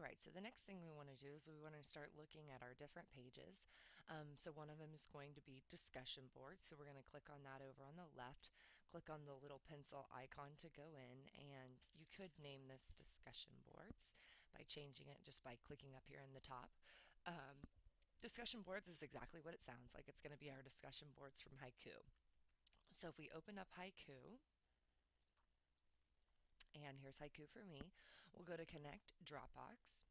right, so the next thing we want to do is we want to start looking at our different pages. So one of them is going to be discussion board. So we're going to click on that over on the left, click on the little pencil icon to go in, and you could name this discussion boards by changing it just by clicking up here in the top. Um, Discussion boards is exactly what it sounds like. It's going to be our discussion boards from Haiku. So if we open up Haiku, and here's Haiku for me, we'll go to Connect Dropbox,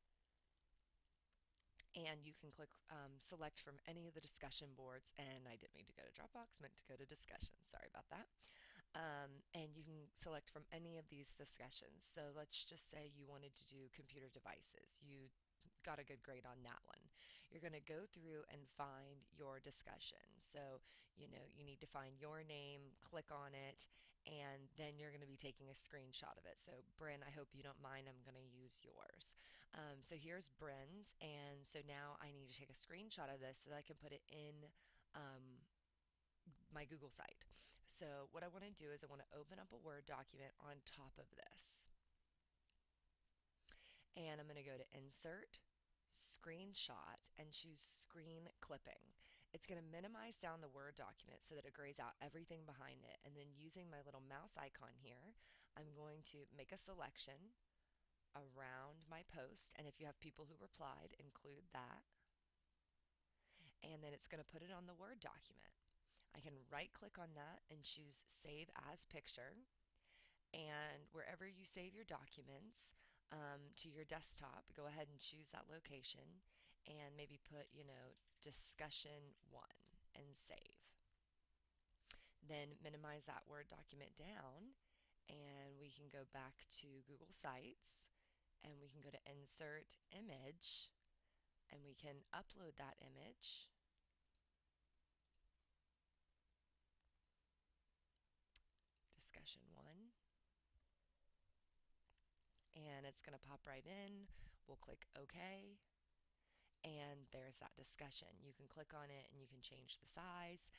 and you can click select from any of the discussion boards. And I didn't mean to go to Dropbox, meant to go to discussion. Sorry about that. And you can select from any of these discussions. So let's just say you wanted to do computer devices. You got a good grade on that one. You're going to go through and find your discussion. So, you need to find your name, click on it, and then you're going to be taking a screenshot of it. So, Bryn, I hope you don't mind. I'm going to use yours. So here's Bryn's, and so now I need to take a screenshot of this so that I can put it in um, my Google site. So what I want to do is I want to open up a Word document on top of this. And I'm going to go to Insert, Screenshot, and choose Screen Clipping. It's going to minimize down the Word document so that it grays out everything behind it. And then using my little mouse icon here, I'm going to make a selection around my post. And if you have people who replied, include that. And then it's going to put it on the Word document. I can right click on that and choose Save as Picture. And wherever you save your documents to your desktop, go ahead and choose that location and maybe put, discussion one and save. Then minimize that Word document down, and we can go back to Google Sites, and we can go to Insert Image, and we can upload that image. Discussion one. And it's going to pop right in. We'll click OK. And there's that discussion. You can click on it and you can change the size,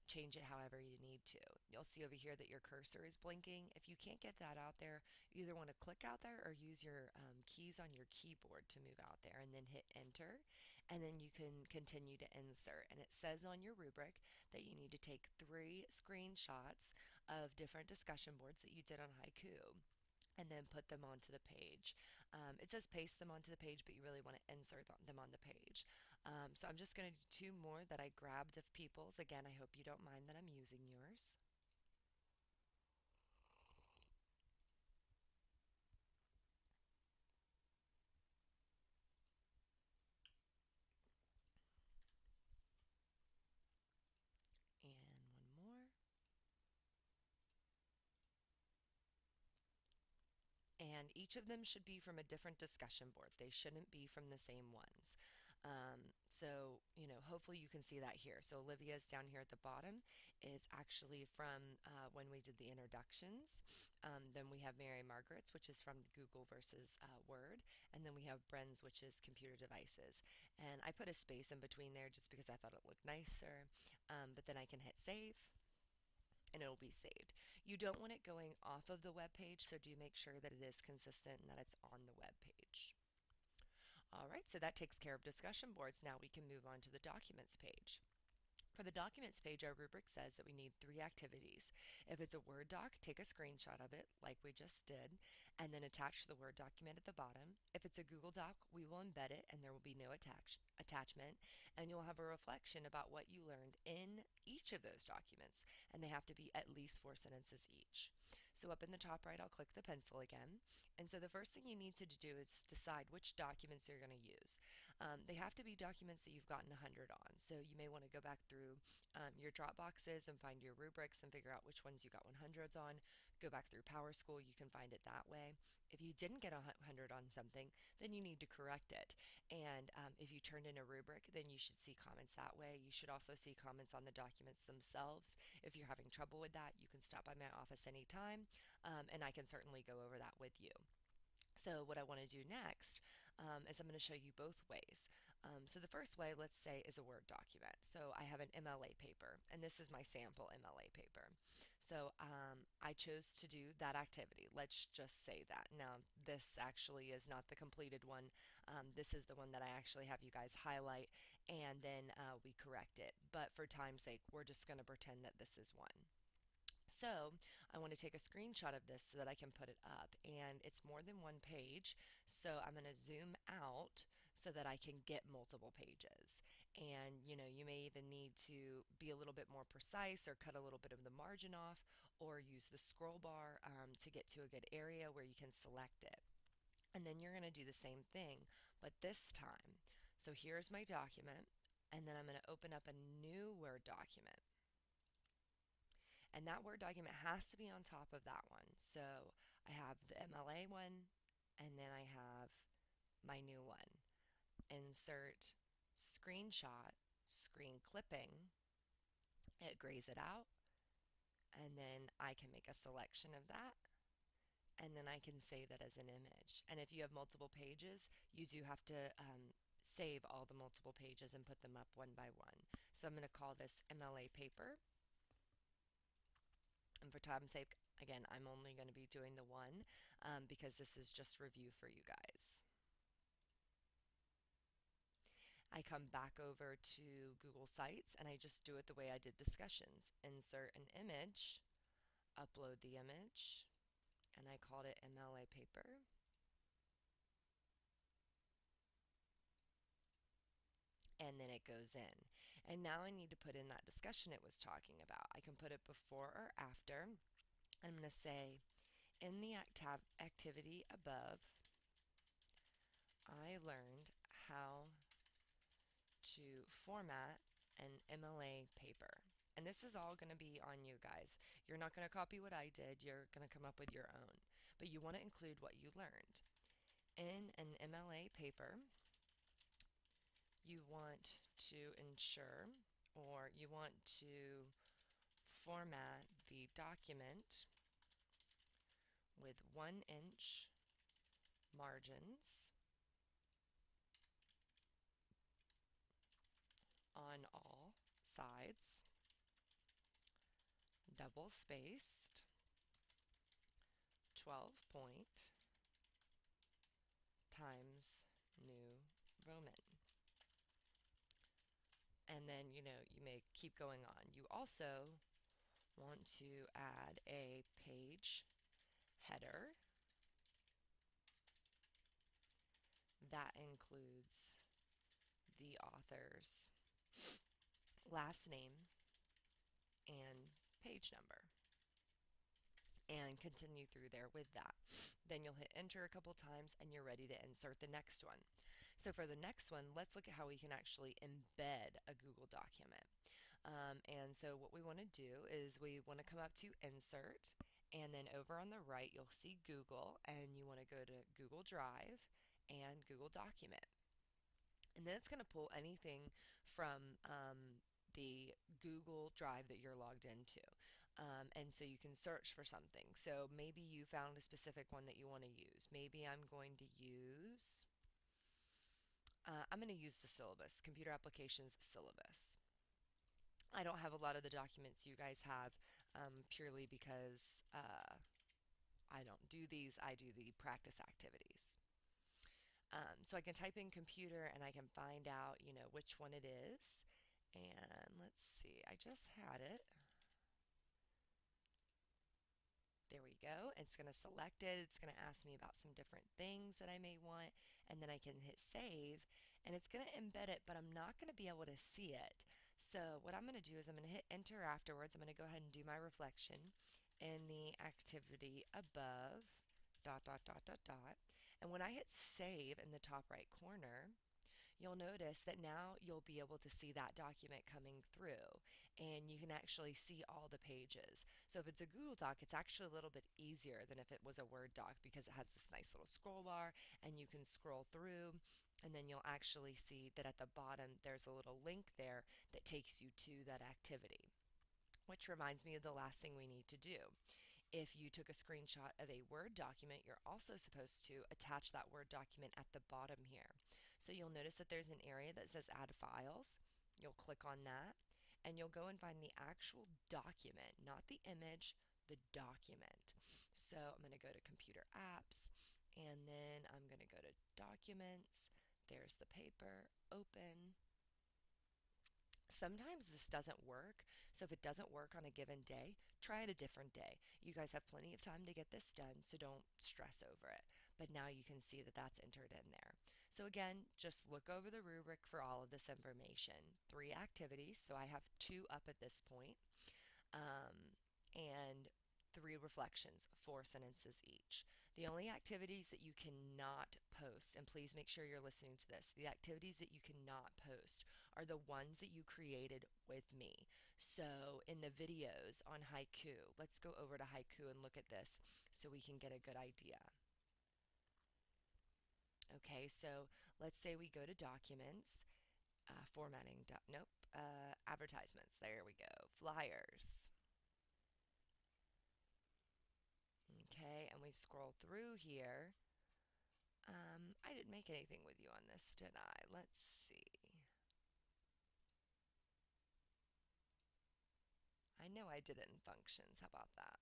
change it however you need to. You'll see over here that your cursor is blinking. If you can't get that out there, you either want to click out there or use your keys on your keyboard to move out there and then hit enter. And then you can continue to insert. And it says on your rubric that you need to take 3 screenshots of different discussion boards that you did on Haiku and then put them onto the page. It says paste them onto the page, but you really want to insert them on the page. So I'm just going to do 2 more that I grabbed of people's. Again, I hope you don't mind that I'm using yours. And one more. And each of them should be from a different discussion board. They shouldn't be from the same ones. Hopefully you can see that here. So Olivia's down here at the bottom is actually from when we did the introductions. Then we have Mary Margaret's, which is from Google versus Word. And then we have Bren's, which is computer devices. And I put a space in between there just because I thought it looked nicer. But then I can hit save and it'll be saved. You don't want it going off of the web page, so do make sure that it is consistent and that it's on the web page. All right, so that takes care of discussion boards. Now we can move on to the documents page. For the documents page, our rubric says that we need 3 activities. If it's a Word doc, take a screenshot of it, like we just did, and then attach the Word document at the bottom. If it's a Google Doc, we will embed it, and there will be no attachment, and you'll have a reflection about what you learned in each of those documents, and they have to be at least 4 sentences each. So up in the top right, I'll click the pencil again, and so the first thing you need to do is decide which documents you're going to use. They have to be documents that you've gotten 100 on, so you may want to go back through your Dropboxes and find your rubrics and figure out which ones you got 100s on. Go back through PowerSchool, you can find it that way. If you didn't get 100 on something, then you need to correct it. And if you turned in a rubric, then you should see comments that way. You should also see comments on the documents themselves. If you're having trouble with that, you can stop by my office anytime, and I can certainly go over that with you. So what I want to do next is I'm going to show you both ways. So the first way, let's say, is a Word document. So I have an MLA paper, and this is my sample MLA paper. So I chose to do that activity. Let's just say that. Now, this actually is not the completed one. This is the one that I actually have you guys highlight and then we correct it. But for time's sake, we're just going to pretend that this is one. So I want to take a screenshot of this so that I can put it up, and it's more than one page, so I'm going to zoom out so that I can get multiple pages. And you may even need to be a little bit more precise or cut a little bit of the margin off or use the scroll bar to get to a good area where you can select it. And then you're going to do the same thing, but this time. So here's my document, and then I'm going to open up a new Word document. And that Word document has to be on top of that one. So I have the MLA one, and then I have my new one. Insert screenshot, screen clipping, it grays it out, and then I can make a selection of that, and then I can save it as an image. And if you have multiple pages, you do have to save all the multiple pages and put them up one by one. So I'm going to call this MLA paper. And for time's sake, again, I'm only going to be doing the one because this is just review for you guys. I come back over to Google Sites and I just do it the way I did discussions. Insert an image, upload the image, and I called it MLA paper. And then it goes in. And now I need to put in that discussion it was talking about. I can put it before or after. I'm going to say, in the activity above, I learned how to format an MLA paper. And this is all going to be on you guys. You're not going to copy what I did. You're going to come up with your own. But you want to include what you learned. In an MLA paper, you want to ensure or you want to format the document with 1-inch margins on all sides, double spaced, 12 point times New Roman. And then, you may keep going on. You also want to add a page header that includes the author's last name and page number, and continue through there with that. Then you'll hit enter a couple times and you're ready to insert the next one. So for the next one, let's look at how we can actually embed a Google document. And so what we want to do is we want to come up to insert, and then over on the right you'll see Google, and you want to go to Google Drive and Google Document. And then it's going to pull anything from the Google Drive that you're logged into. And so you can search for something. So maybe you found a specific one that you want to use. Maybe I'm going to use the syllabus, Computer Applications Syllabus. I don't have a lot of the documents you guys have purely because I don't do these. I do the practice activities. So I can type in computer and I can find out, which one it is. And let's see, I just had it. There we go. It's going to select it. It's going to ask me about some different things that I may want, and then I can hit save, and it's going to embed it, but I'm not going to be able to see it. So what I'm going to do is I'm going to hit enter afterwards. I'm going to go ahead and do my reflection in the activity above, ... And when I hit save in the top right corner, you'll notice that now you'll be able to see that document coming through, and you can actually see all the pages. So if it's a Google Doc, it's actually a little bit easier than if it was a Word doc because it has this nice little scroll bar and you can scroll through, and then you'll actually see that at the bottom there's a little link there that takes you to that activity. Which reminds me of the last thing we need to do. If you took a screenshot of a Word document, you're also supposed to attach that Word document at the bottom here. So you'll notice that there's an area that says Add Files. You'll click on that, and you'll go and find the actual document, not the image, the document. So I'm going to go to computer apps, and then I'm going to go to documents. There's the paper, open. Sometimes this doesn't work, so if it doesn't work on a given day, try it a different day. You guys have plenty of time to get this done, so don't stress over it. But now you can see that that's entered in there. So again, just look over the rubric for all of this information. 3 activities, so I have 2 up at this point, and 3 reflections, 4 sentences each. The only activities that you cannot post, and please make sure you're listening to this, the activities that you cannot post are the ones that you created with me. So in the videos on haiku, let's go over to haiku and look at this so we can get a good idea. Okay, so let's say we go to documents, formatting, nope, advertisements, there we go, flyers. Okay, and we scroll through here. I didn't make anything with you on this, did I? Let's see. I know I did it in functions. How about that?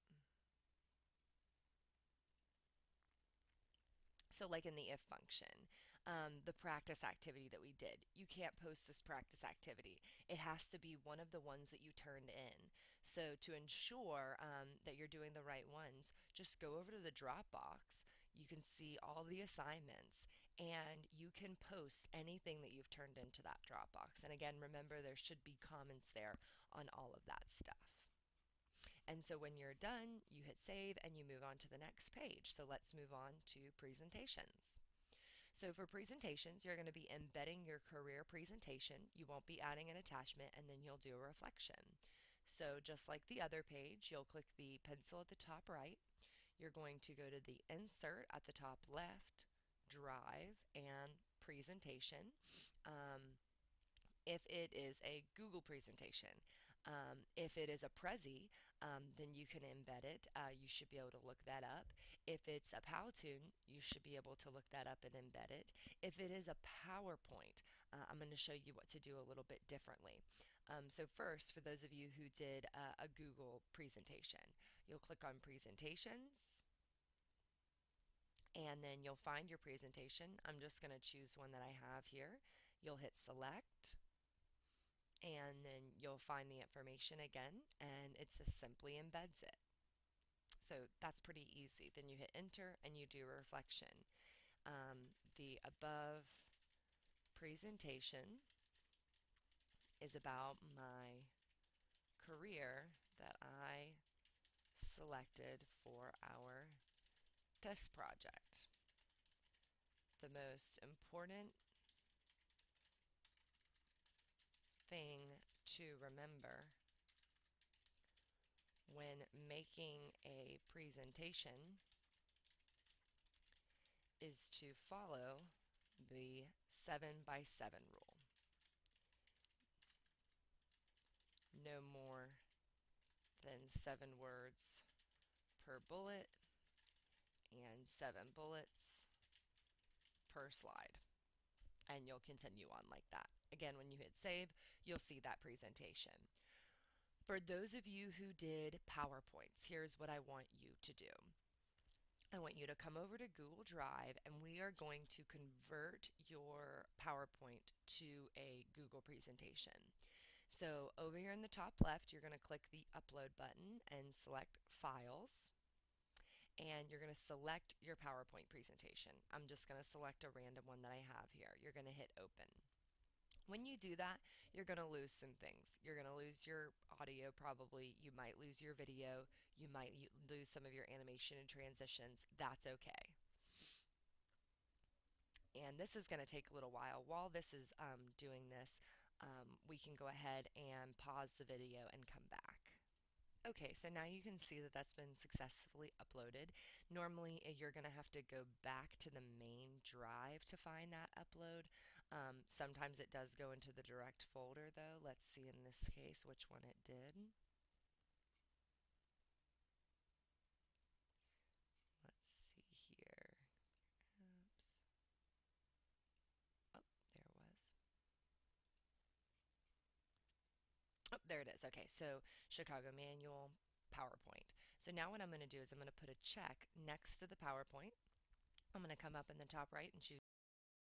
So like in the if function, the practice activity that we did, you can't post this practice activity. It has to be one of the ones that you turned in. So to ensure that you're doing the right ones, just go over to the Dropbox. You can see all the assignments and you can post anything that you've turned into that Dropbox. And again, remember there should be comments there on all of that stuff. And so when you're done, you hit save and you move on to the next page. So let's move on to presentations. So for presentations, you're going to be embedding your career presentation. You won't be adding an attachment, and then you'll do a reflection. So just like the other page, you'll click the pencil at the top right. You're going to go to the insert at the top left, drive, and presentation. If it is a Google presentation. If it is a Prezi, then you can embed it. You should be able to look that up. If it's a Powtoon, you should be able to look that up and embed it. If it is a PowerPoint, I'm going to show you what to do a little bit differently. So first, for those of you who did a Google presentation, you'll click on Presentations, and then you'll find your presentation. I'm just going to choose one that I have here. You'll hit Select, and then you'll find the information again, and it just simply embeds it. So that's pretty easy. Then you hit enter and you do a reflection. The above presentation is about my career that I selected for our test project. The most important thing to remember when making a presentation is to follow the 7x7 rule. No more than 7 words per bullet and 7 bullets per slide. And you'll continue on like that. Again, when you hit save, you'll see that presentation. For those of you who did PowerPoints, here's what I want you to do. I want you to come over to Google Drive, and we are going to convert your PowerPoint to a Google presentation. So over here in the top left, you're going to click the upload button and select Files, and you're going to select your PowerPoint presentation. I'm just going to select a random one that I have here. You're going to hit open. When you do that, you're going to lose some things. You're going to lose your audio probably. You might lose your video. You might lose some of your animation and transitions. That's okay. And this is going to take a little while. While this is doing this, we can go ahead and pause the video and come back. Okay, so now you can see that that's been successfully uploaded. Normally, you're going to have to go back to the main drive to find that upload. Sometimes it does go into the direct folder, though. Let's see in this case which one it did. Let's see here. Oops. Oh, there it was. Oh, There it is. Okay, so Chicago Manual, PowerPoint. So now what I'm going to do is I'm going to put a check next to the PowerPoint. I'm going to come up in the top right and choose